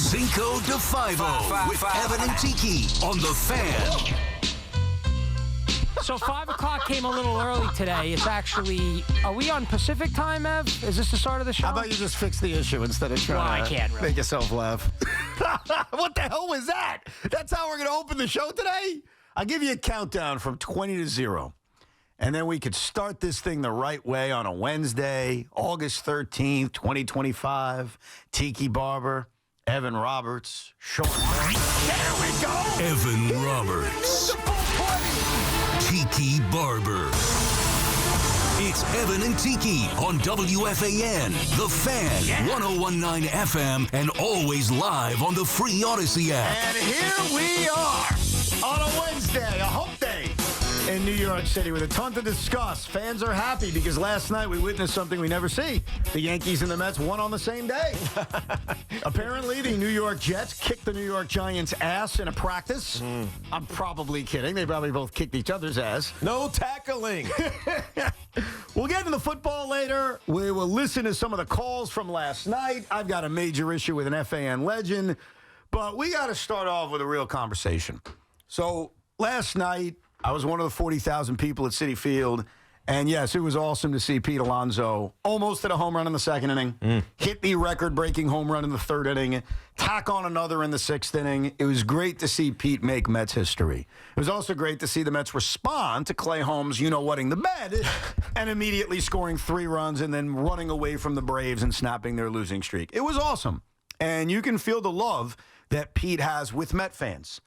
Cinco de Five-O with Evan and Tiki on The Fan. So 5 o'clock came a little early today. It's actually, are we on Pacific time, Ev? Is this the start of the show? How about you just fix the issue instead of trying to make yourself laugh? What the hell was that? That's how we're going to open the show today? I'll give you a countdown from 20 to 0. And then we could start this thing the right way on a Wednesday, August 13th, 2025. Tiki Barber, Evan Roberts, Sean. There we go. Evan Roberts. Tiki Barber. It's Evan and Tiki on WFAN, The Fan, 101.9 FM, and always live on the free Odyssey app. And here we are on a Wednesday, a hump day in New York City with a ton to discuss. Fans are happy because last night we witnessed something we never see. The Yankees and the Mets won on the same day. Apparently, the New York Jets kicked the New York Giants' ass in a practice. I'm probably kidding. They probably both kicked each other's ass. No tackling. We'll get into the football later. We will listen to some of the calls from last night. I've got a major issue with an FAN legend. But we got to start off with a real conversation. So last night, I was one of the 40,000 people at Citi Field. And, yes, it was awesome to see Pete Alonso almost hit a home run in the second inning, hit the record-breaking home run in the third inning, tack on another in the sixth inning. It was great to see Pete make Mets history. It was also great to see the Mets respond to Clay Holmes, whatting the bed, and immediately scoring 3 runs and then running away from the Braves and snapping their losing streak. It was awesome. And you can feel the love that Pete has with Met fans.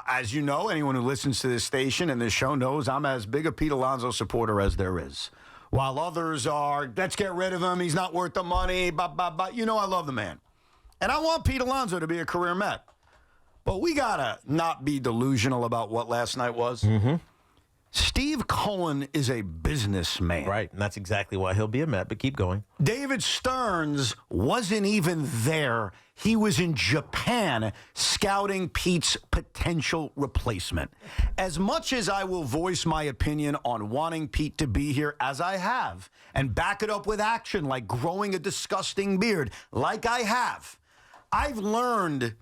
As you know, anyone who listens to this station and this show knows I'm as big a Pete Alonso supporter as there is. While others are, let's get rid of him, he's not worth the money, I love the man. And I want Pete Alonso to be a career Met. But we got to not be delusional about what last night was. Steve Cohen is a businessman. Right, and that's exactly why he'll be a Met, but keep going. David Stearns wasn't even there. He was in Japan scouting Pete's potential replacement. As much as I will voice my opinion on wanting Pete to be here, as I have, and back it up with action like growing a disgusting beard, like I have, I've learned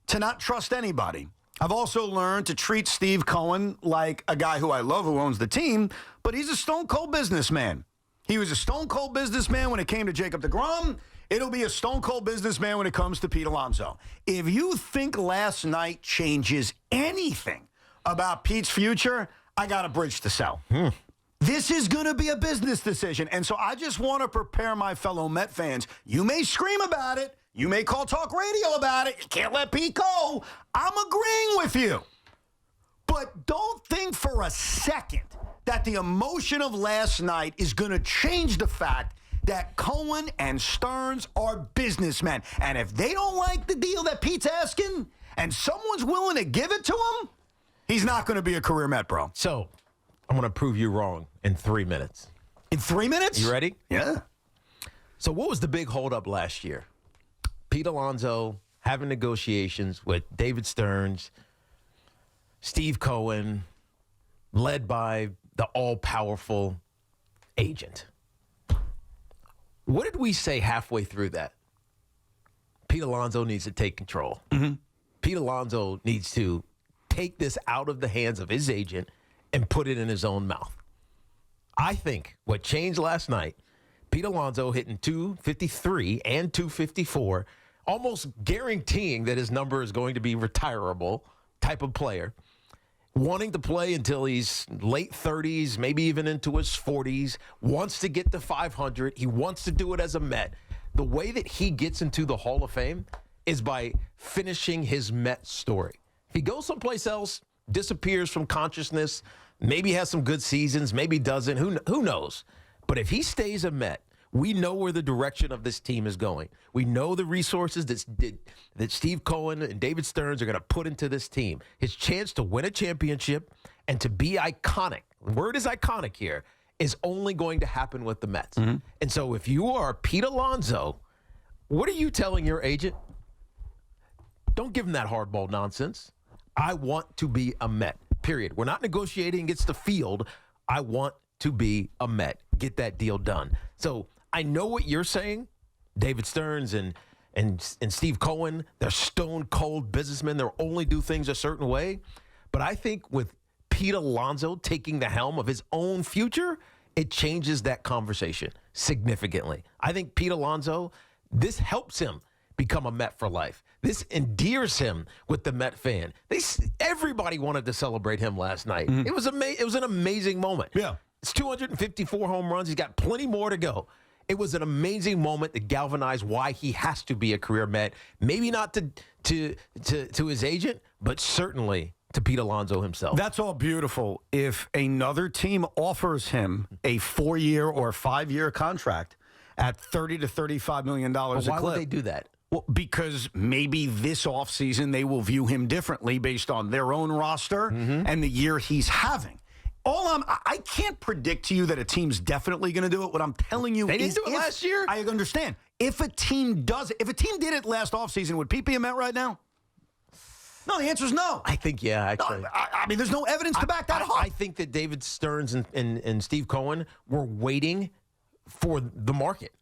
to not trust anybody. I've also learned to treat Steve Cohen like a guy who I love who owns the team, but he's a stone-cold businessman. He was a stone-cold businessman when it came to Jacob deGrom. It'll be a stone-cold businessman when it comes to Pete Alonso. If you think last night changes anything about Pete's future, I got a bridge to sell. This is going to be a business decision, and so I just want to prepare my fellow Met fans. You may scream about it. You may call talk radio about it. You can't let Pete go. I'm agreeing with you. But don't think for a second that the emotion of last night is going to change the fact that Cohen and Stearns are businessmen. And if they don't like the deal that Pete's asking and someone's willing to give it to him, he's not going to be a career Met, bro. So, I'm going to prove you wrong in 3 minutes. In 3 minutes? You ready? Yeah. So, what was the big holdup last year? Pete Alonso having negotiations with David Stearns, Steve Cohen, led by the all-powerful agent. What did we say halfway through that? Pete Alonso needs to take control. Pete Alonso needs to take this out of the hands of his agent and put it in his own mouth. I think what changed last night, Pete Alonso hitting 253 and 254, almost guaranteeing that his number is going to be retirable type of player, wanting to play until he's late 30s, maybe even into his 40s, wants to get to 500. He wants to do it as a Met. The way that he gets into the Hall of Fame is by finishing his Met story. If he goes someplace else, disappears from consciousness, maybe has some good seasons, maybe doesn't, who knows? But if he stays a Met, we know where the direction of this team is going. We know the resources that Steve Cohen and David Stearns are going to put into this team. His chance to win a championship and to be iconic, the word is iconic here, is only going to happen with the Mets. And so if you are Pete Alonso, what are you telling your agent? Don't give him that hardball nonsense. I want to be a Met, period. We're not negotiating against the field. I want to be a Met. Get that deal done. So I know what you're saying. David Stearns and and Steve Cohen, they're stone cold businessmen. They'll only do things a certain way. But I think with Pete Alonso taking the helm of his own future, it changes that conversation significantly. I think Pete Alonso, this helps him become a Met for life. This endears him with the Met fan. Everybody wanted to celebrate him last night. Mm-hmm. It was an amazing moment. Yeah. It's 254 home runs. He's got plenty more to go. It was an amazing moment that galvanized why he has to be a career Met. Maybe not to his agent, but certainly to Pete Alonso himself. That's all beautiful. If another team offers him a 4-year or 5-year contract at $30 to $35 million a clip. Why would they do that? Well, because maybe this offseason they will view him differently based on their own roster and the year he's having. I can't predict to you that a team's definitely going to do it. What I'm telling you they is... didn't do it last year? I understand. If a team does it, if a team did it last offseason, would Pete be a Met right now? No, the answer is no. I think, yeah, actually. No, I mean, there's no evidence to back that up. I think that David Stearns and Steve Cohen were waiting for the market.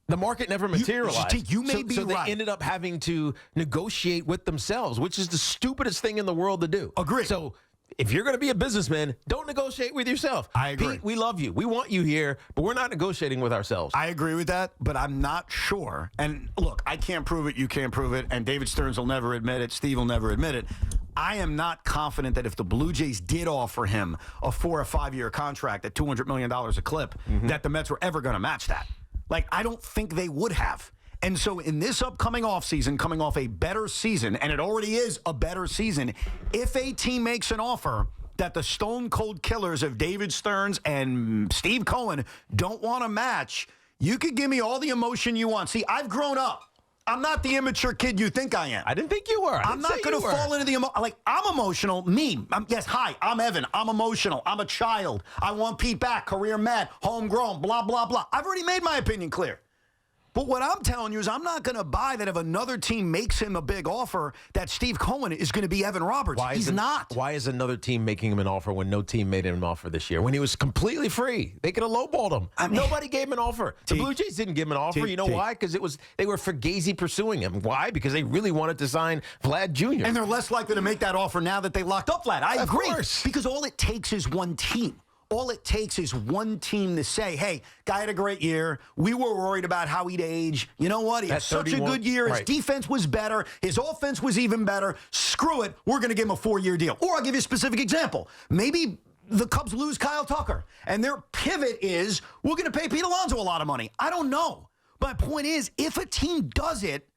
The market never materialized. You may be so right. They ended up having to negotiate with themselves, which is the stupidest thing in the world to do. Agree. So if you're going to be a businessman, don't negotiate with yourself. I agree. Pete, we love you. We want you here, but we're not negotiating with ourselves. I agree with that, but I'm not sure. And look, I can't prove it. You can't prove it. And David Stearns will never admit it. Steve will never admit it. I am not confident that if the Blue Jays did offer him a 4 or 5-year contract at $200 million a clip, that the Mets were ever going to match that. Like, I don't think they would have. And so in this upcoming offseason, coming off a better season, and it already is a better season, if a team makes an offer that the stone cold killers of David Stearns and Steve Cohen don't want to match, you could give me all the emotion you want. See, I've grown up. I'm not the immature kid you think I am. I didn't think you were. I'm not going to fall into the I'm emotional. I'm Evan. I'm emotional. I'm a child. I want Pete back, career Met, homegrown, blah, blah, blah. I've already made my opinion clear. But what I'm telling you is I'm not going to buy that if another team makes him a big offer that Steve Cohen is going to be Evan Roberts. He's not. Why is another team making him an offer when no team made him an offer this year? When he was completely free. They could have lowballed him. Nobody gave him an offer. The Blue Jays didn't give him an offer. You know why? Because they were Fugazi pursuing him. Why? Because they really wanted to sign Vlad Jr. And they're less likely to make that offer now that they locked up Vlad. I agree. Course. Because all it takes is one team. All it takes is one team to say, hey, guy had a great year. We were worried about how he'd age. You know what? He had such a good year. His defense was better. His offense was even better. Screw it. We're going to give him a 4-year deal. Or I'll give you a specific example. Maybe the Cubs lose Kyle Tucker, and their pivot is, we're going to pay Pete Alonso a lot of money. I don't know. My point is, if a team does it,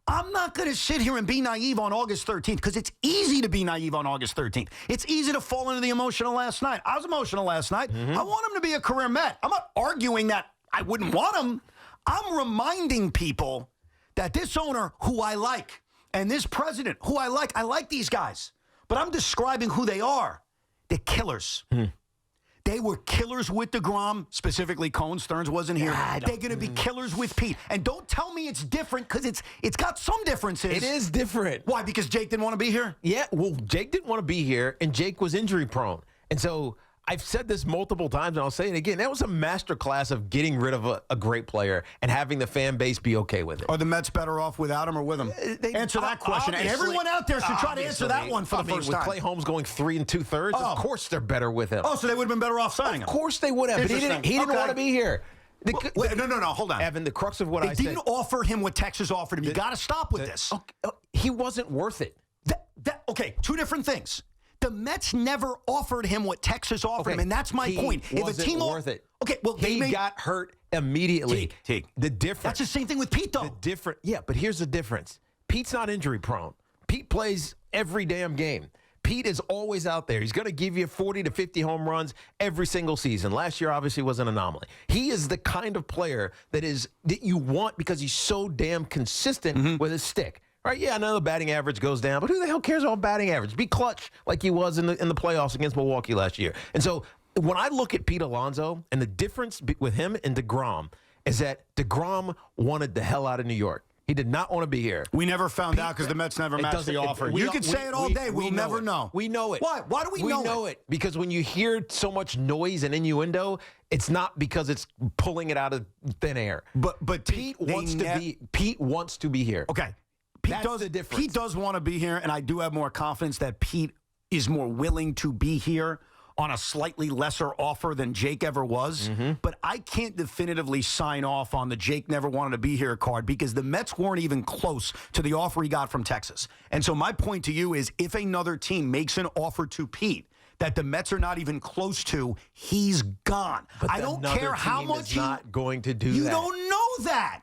I'm not going to sit here and be naive on August 13th because it's easy to be naive on August 13th. It's easy to fall into the emotional last night. I was emotional last night. I want him to be a career Met. I'm not arguing that I wouldn't want him. I'm reminding people that this owner, who I like, and this president, who I like these guys, but I'm describing who they are. They're killers. They were killers with DeGrom, specifically Cohen. Stearns wasn't here. They're going to be killers with Pete. And don't tell me it's different because it's got some differences. It is different. Why? Because Jake didn't want to be here? Yeah, well, Jake didn't want to be here, and Jake was injury prone. And so I've said this multiple times, and I'll say it again. That was a masterclass of getting rid of a great player and having the fan base be okay with it. Are the Mets better off without him or with him? Answer that question. And everyone out there should try to answer that one for the first time. With Clay Holmes going 3 2/3, of course they're better with him. Oh, so they would have been better off signing him. Of course they would have, but he didn't want to be here. Wait, no, hold on. Evan, the crux of what I said. They didn't offer him what Texas offered him. You got to stop with this. He wasn't worth it. Okay, two different things. The Mets never offered him what Texas offered him, and that's my point. If a team worth it. Okay, well, he got hurt immediately. The difference. That's the same thing with Pete, though. But here's the difference. Pete's not injury prone. Pete plays every damn game. Pete is always out there. He's going to give you 40 to 50 home runs every single season. Last year, obviously, was an anomaly. He is the kind of player that you want because he's so damn consistent with his stick. Right? Yeah, I know the batting average goes down, but who the hell cares about batting average? Be clutch like he was in the playoffs against Milwaukee last year. And so when I look at Pete Alonso and the difference with him and DeGrom is that DeGrom wanted the hell out of New York. He did not want to be here. We never found out because the Mets never matched the offer. You can say it all day. We'll never know. We know it. Why? Why do we know it? We know it because when you hear so much noise and innuendo, it's not because it's pulling it out of thin air. But Pete wants to be here. Okay. That's the difference. Pete does want to be here, and I do have more confidence that Pete is more willing to be here on a slightly lesser offer than Jake ever was. But I can't definitively sign off on the Jake never wanted to be here card because the Mets weren't even close to the offer he got from Texas. And so my point to you is if another team makes an offer to Pete that the Mets are not even close to, he's gone. But I don't care how much he's not going to do that. You don't know that.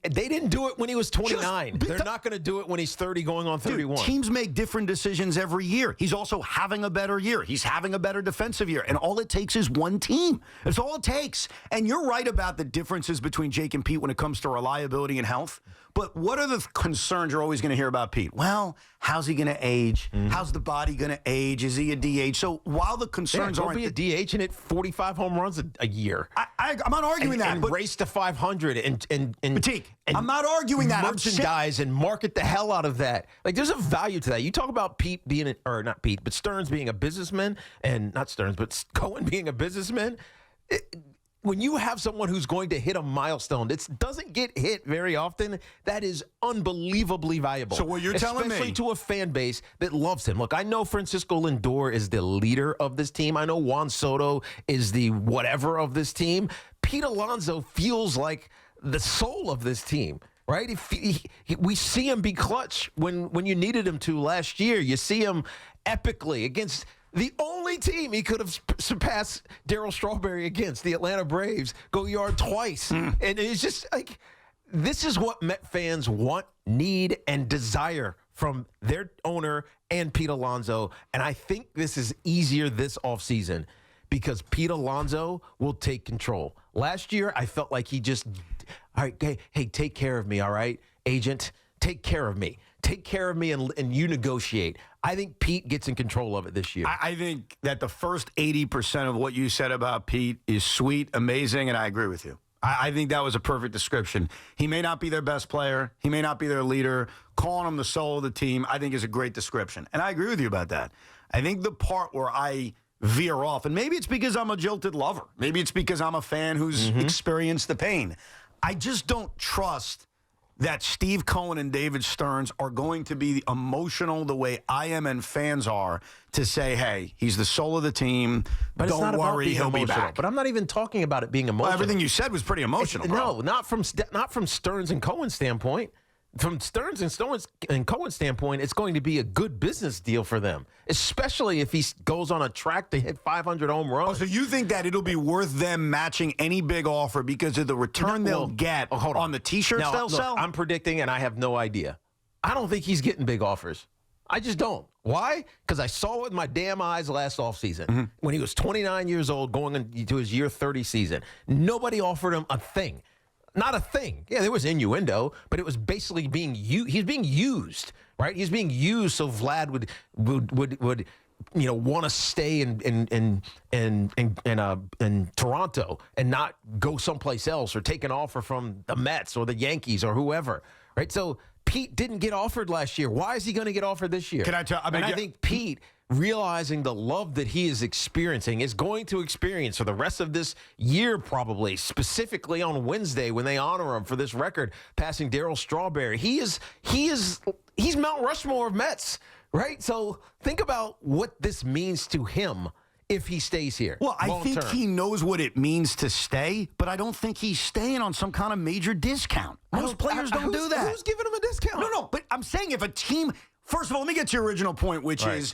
They didn't do it when he was 29. They're not going to do it when he's 30 going on 31. Dude, teams make different decisions every year. He's also having a better year. He's having a better defensive year. And all it takes is one team. That's all it takes. And you're right about the differences between Jake and Pete when it comes to reliability and health. But what are the concerns you're always going to hear about Pete? Well, how's he going to age? How's the body going to age? Is he a DH? So while the concerns aren't... be a DH and hit 45 home runs a year. I'm not arguing that. And but race to 500 and Fatigue. I'm not arguing that. Merchandise and market the hell out of that. Like, there's a value to that. You talk about Pete being, or not Pete, but Stearns being a businessman, and not Stearns, but Cohen being a businessman. When you have someone who's going to hit a milestone that doesn't get hit very often, that is unbelievably valuable. So what you're telling me, especially to a fan base that loves him. Look, I know Francisco Lindor is the leader of this team. I know Juan Soto is the whatever of this team. Pete Alonso feels like the soul of this team. Right? We see him be clutch when you needed him to last year. You see him epically against the only team he could have surpassed Darryl Strawberry against, the Atlanta Braves, go yard twice. And it's just like, this is what Met fans want, need, and desire from their owner and Pete Alonso. And I think this is easier this offseason because Pete Alonso will take control. Last year, I felt like he just, all right, hey, take care of me, all right, agent? Take care of me. Take care of me and you negotiate. I think Pete gets in control of it this year. I think that the first 80% of what you said about Pete is sweet, amazing, and I agree with you. I think that was a perfect description. He may not be their best player. He may not be their leader. Calling him the soul of the team, I think is a great description. And I agree with you about that. I think the part where I veer off, and maybe it's because I'm a jilted lover. Maybe it's because I'm a fan who's experienced the pain. I just don't trust that Steve Cohen and David Stearns are going to be emotional the way I am and fans are to say, hey, he's the soul of the team. But don't worry, he'll be back. But I'm not even talking about it being emotional. Well, everything you said was pretty emotional. No, not from Stearns and Cohen's standpoint. From Stearns and Cohen's standpoint, it's going to be a good business deal for them, especially if he goes on a track to hit 500 home runs. Oh, so you think that it'll be worth them matching any big offer because of the return they'll get on the T-shirts they'll sell? I'm predicting, and I have no idea. I don't think he's getting big offers. I just don't. Why? Because I saw it with my damn eyes last offseason when he was 29 years old going into his year 30 season. Nobody offered him a thing. Not a thing. Yeah, there was innuendo, but it was basically being used. He's being used, right? He's being used so Vlad would want to stay in Toronto and not go someplace else or take an offer from the Mets or the Yankees or whoever, right? So Pete didn't get offered last year. Why is he going to get offered this year? Can I tell? I think Pete, realizing the love that he is experiencing, is going to experience for the rest of this year, probably, specifically on Wednesday when they honor him for this record, passing Darryl Strawberry. He's Mount Rushmore of Mets, right? So think about what this means to him if he stays here. Well, I think he knows what it means to stay, but I don't think he's staying on some kind of major discount. Most players don't do that. Who's giving him a discount? No, but I'm saying if a team, first of all, let me get to your original point, which is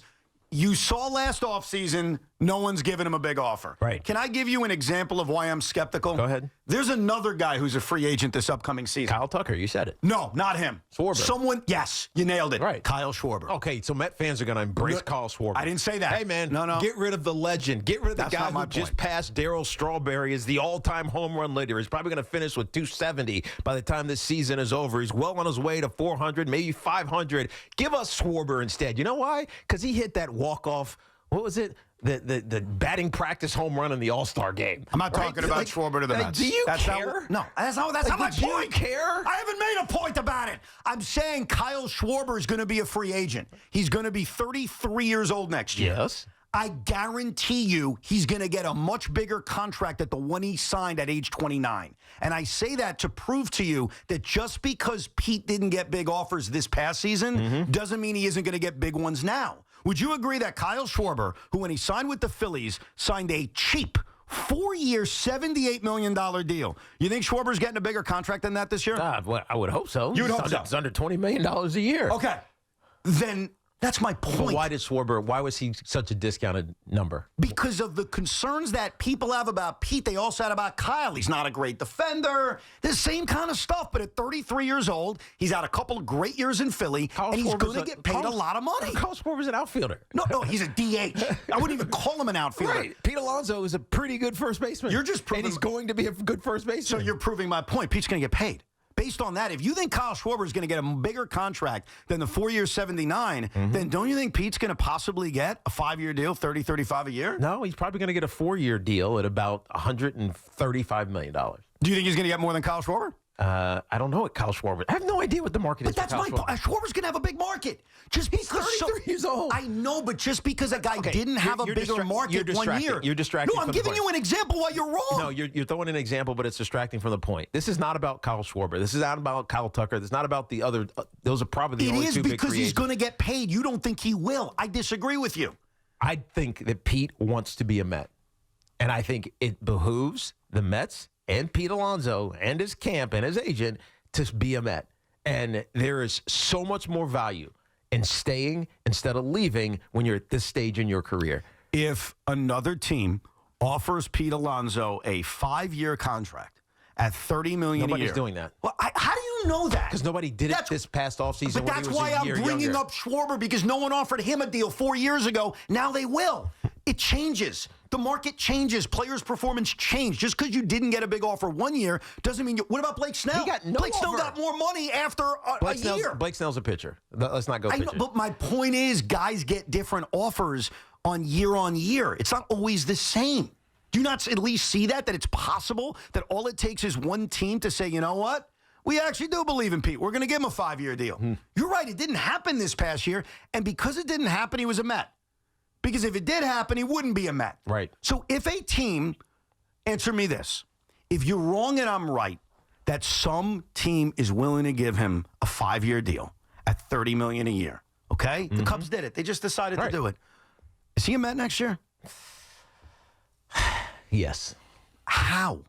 you saw last offseason, no one's giving him a big offer. Right. Can I give you an example of why I'm skeptical? Go ahead. There's another guy who's a free agent this upcoming season. Kyle Tucker, you said it. No, not him. Schwarber. Yes, you nailed it. Right. Kyle Schwarber. Okay, so Met fans are going to embrace Kyle Schwarber. I didn't say that. Hey, man, no. Get rid of the legend. Get rid of the guy who just passed Darryl Strawberry as the all-time home run leader. He's probably going to finish with 270 by the time this season is over. He's well on his way to 400, maybe 500. Give us Schwarber instead. You know why? Because he hit that walk-off what was it? The batting practice home run in the All-Star game. I'm not talking about Schwarber to the Mets. Do you care? No, that's not my point. Do you care? I haven't made a point about it. I'm saying Kyle Schwarber is going to be a free agent. He's going to be 33 years old next year. Yes. I guarantee you he's going to get a much bigger contract than the one he signed at age 29. And I say that to prove to you that just because Pete didn't get big offers this past season doesn't mean he isn't going to get big ones now. Would you agree that Kyle Schwarber, who when he signed with the Phillies, signed a cheap 4-year, $78 million deal? You think Schwarber's getting a bigger contract than that this year? Well, I would hope so. You'd hope so. It's under $20 million a year. Okay. Then that's my point. But why was he such a discounted number? Because of the concerns that people have about Pete, they also had about Kyle. He's not a great defender. The same kind of stuff. But at 33 years old, he's had a couple of great years in Philly, and he's going to get paid a lot of money. Kyle Schwarber's an outfielder. No, he's a DH. I wouldn't even call him an outfielder. Right. Pete Alonso is a pretty good first baseman. You're just proving, and he's going to be a good first baseman. So you're proving my point. Pete's going to get paid. Based on that, if you think Kyle Schwarber is going to get a bigger contract than the 4-year 79, then don't you think Pete's going to possibly get a 5-year deal, 30, 35 a year? No, he's probably going to get a 4-year deal at about $135 million. Do you think he's going to get more than Kyle Schwarber? I don't know what Kyle Schwarber. I have no idea what the market is. But that's my point. Schwarber's going to have a big market. Just He's because 33 years old. I know, but just because a guy didn't have a bigger market one year. You're distracted. No, I'm giving you an example while you're wrong. No, you're throwing an example, but it's distracting from the point. This is not about Kyle Schwarber. This is not about Kyle Tucker. This is not about the other. Those are probably the only two big free agents. It is because he's going to get paid. You don't think he will. I disagree with you. I think that Pete wants to be a Met. And I think it behooves the Mets and Pete Alonso and his camp and his agent to be a Met. And there is so much more value in staying instead of leaving when you're at this stage in your career. If another team offers Pete Alonso a 5-year contract at $30 million a year. Nobody's doing that. Well, how do you know that? Because nobody did it this past offseason. But that's why I'm bringing up Schwarber, because no one offered him a deal 4 years ago. Now they will. It changes. The market changes. Players' performance change. Just because you didn't get a big offer 1 year doesn't mean you. What about Blake Snell? He got no Blake Snell offer. got more money after a year. Blake Snell's a pitcher. Let's not go pitcher. I know, but my point is, guys get different offers on year. It's not always the same. Do you not at least see that it's possible that all it takes is one team to say, you know what? We actually do believe in Pete. We're going to give him a 5-year deal. You're right. It didn't happen this past year. And because it didn't happen, he was a Met. Because if it did happen, he wouldn't be a Met. Right. So if a team, answer me this, if you're wrong and I'm right, that some team is willing to give him a 5-year deal at $30 million a year, okay? The Cubs did it. They just decided to do it. Is he a Met next year? Yes. How?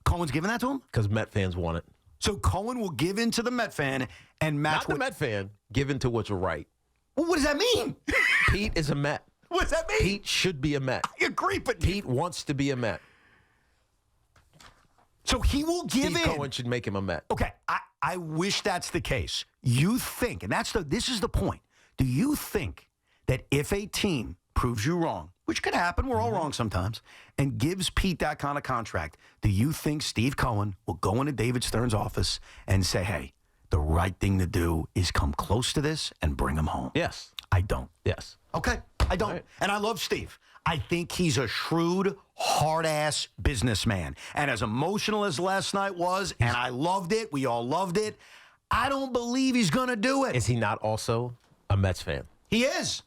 Cohen's giving that to him? Because Met fans want it. So Cohen will give in to the Met fan and match Not the Met fan, give in to what's right. Well, what does that mean? Pete is a Met. What does that mean? Pete should be a Met. I agree, but Pete wants to be a Met. So he will give Steve in. Cohen should make him a Met. Okay, I wish that's the case. You think, and this is the point. Do you think that if a team proves you wrong, which could happen, we're all wrong sometimes, and gives Pete that kind of contract, do you think Steve Cohen will go into David Stearns' office and say, hey, the right thing to do is come close to this and bring him home? Yes. I don't. Yes. Okay, I don't. Right. And I love Steve. I think he's a shrewd, hard-ass businessman. And as emotional as last night was, and I loved it, we all loved it, I don't believe he's going to do it. Is he not also a Mets fan? He is.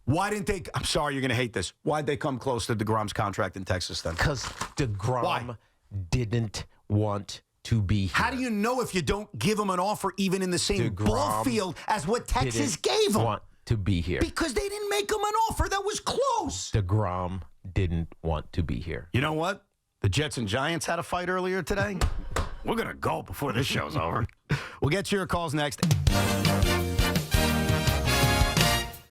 Why didn't they? I'm sorry, you're going to hate this. Why'd they come close to DeGrom's contract in Texas then? Because DeGrom didn't want to be here. How do you know if you don't give him an offer even in the same ball field as what Texas gave him? Want to be here. Because they didn't make him an offer that was close. DeGrom didn't want to be here. You know what? The Jets and Giants had a fight earlier today. We're going to go before this show's over. We'll get to your calls next.